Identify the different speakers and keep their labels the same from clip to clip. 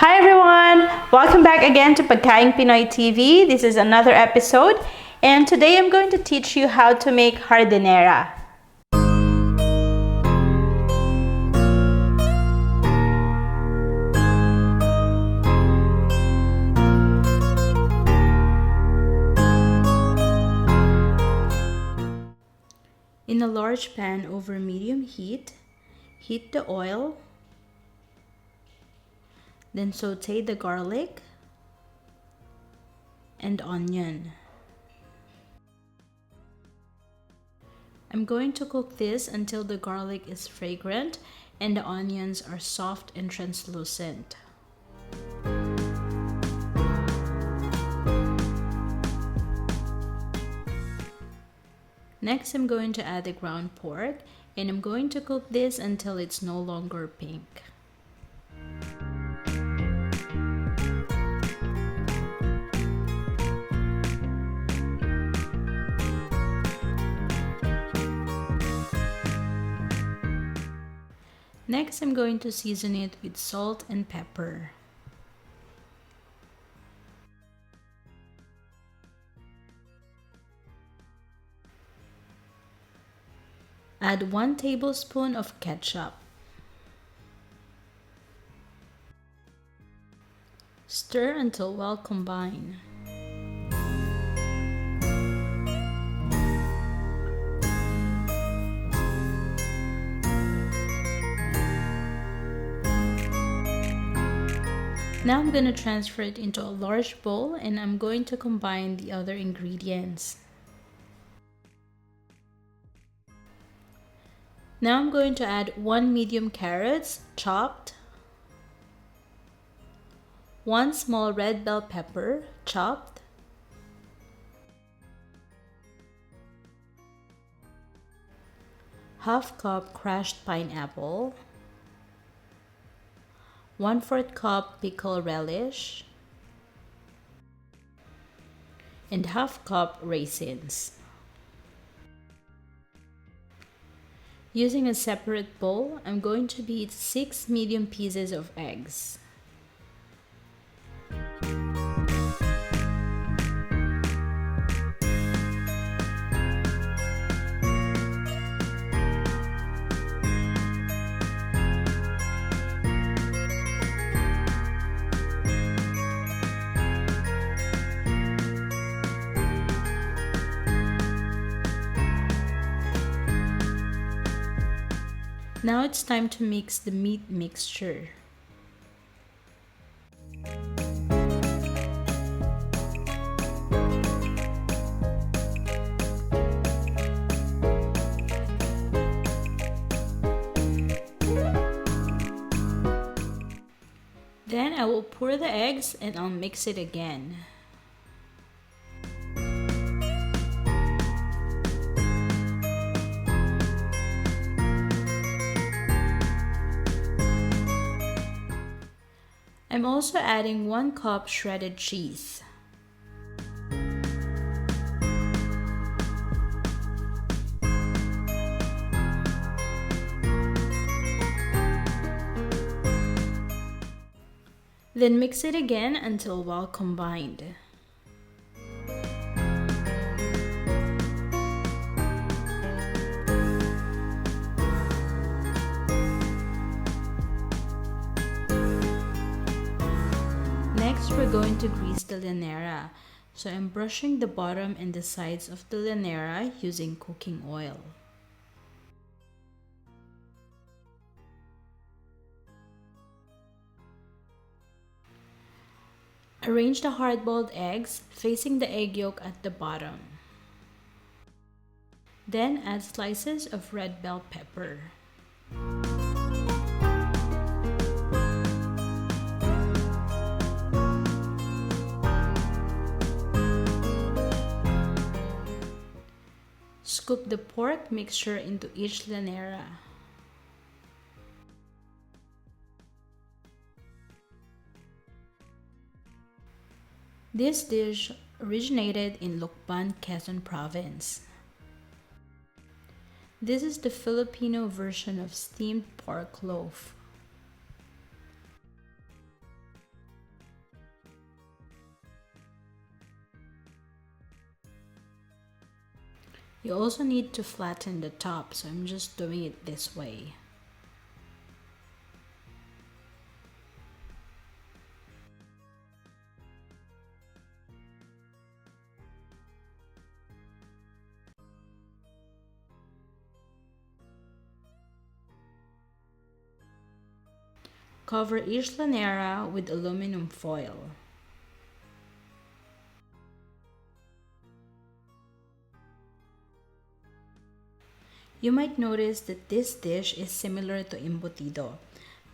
Speaker 1: Hi everyone! Welcome back again to Pagkaing Pinoy TV. This is another episode and today I'm going to teach you how to make hardinera. In a large pan over medium heat, heat the oil, then saute the garlic and onion. I'm going to cook this until the garlic is fragrant and the onions are soft and translucent. Next, I'm going to add the ground pork and I'm going to cook this until it's no longer pink. Next, I'm going to season it with salt and pepper. Add 1 tablespoon of ketchup. Stir until well combined. Now I'm going to transfer it into a large bowl and I'm going to combine the other ingredients. Now I'm going to add 1 medium carrots chopped, 1 small red bell pepper chopped, ½ cup crushed pineapple, 1/4 cup pickle relish, and ½ cup raisins. Using a separate bowl, I'm going to beat 6 medium pieces of eggs. Now it's time to mix the meat mixture. Then I will pour the eggs and I'll mix it again. I'm also adding 1 cup shredded cheese. Then mix it again until well combined. Next, we're going to grease the lanera. So I'm brushing the bottom and the sides of the lanera using cooking oil. Arrange the hard-boiled eggs facing the egg yolk at the bottom. Then add slices of red bell pepper. Scoop the pork mixture into each lanera. This dish originated in Lucban, Quezon Province. This is the Filipino version of steamed pork loaf. You also need to flatten the top, so I'm just doing it this way. Cover each lanera with aluminum foil. You might notice that this dish is similar to embutido,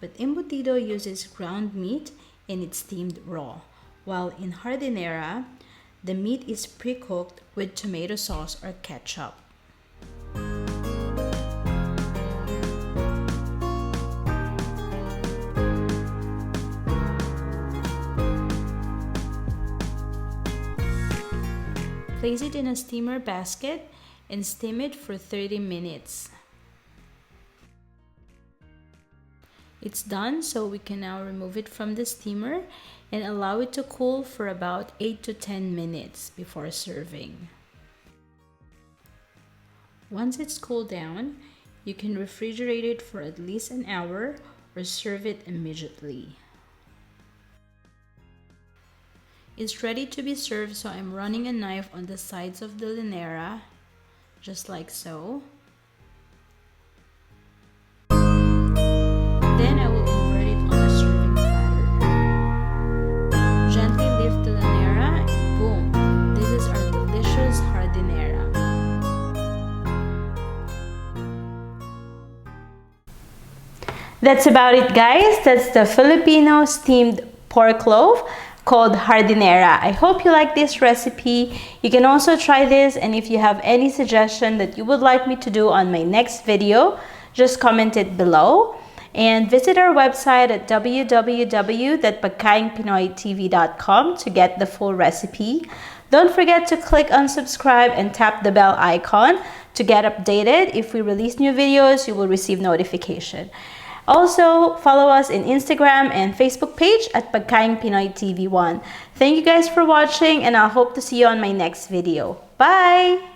Speaker 1: but embutido uses ground meat and it's steamed raw, while in hardinera, the meat is pre-cooked with tomato sauce or ketchup. Place it in a steamer basket and steam it for 30 minutes. It's done, so we can now remove it from the steamer and allow it to cool for about 8 to 10 minutes before serving. Once it's cooled down, you can refrigerate it for at least an hour or serve it immediately. It's ready to be served, so I'm running a knife on the sides of the lanera, just like so. Then I will invert it on a serving platter. Gently lift the lanera and boom, this is our delicious hardinera. That's about it, guys. That's the Filipino steamed pork loaf called hardinera. I hope you like this recipe. You can also try this, and if you have any suggestion that you would like me to do on my next video, just comment it below. And visit our website at www.pagkaingpinoytv.com to get the full recipe. Don't forget to click on subscribe and tap the bell icon to get updated. If we release new videos, you will receive notification. Also, follow us in Instagram and Facebook page at Pagkaing Pinoy TV1. Thank you guys for watching, and I hope to see you on my next video. Bye!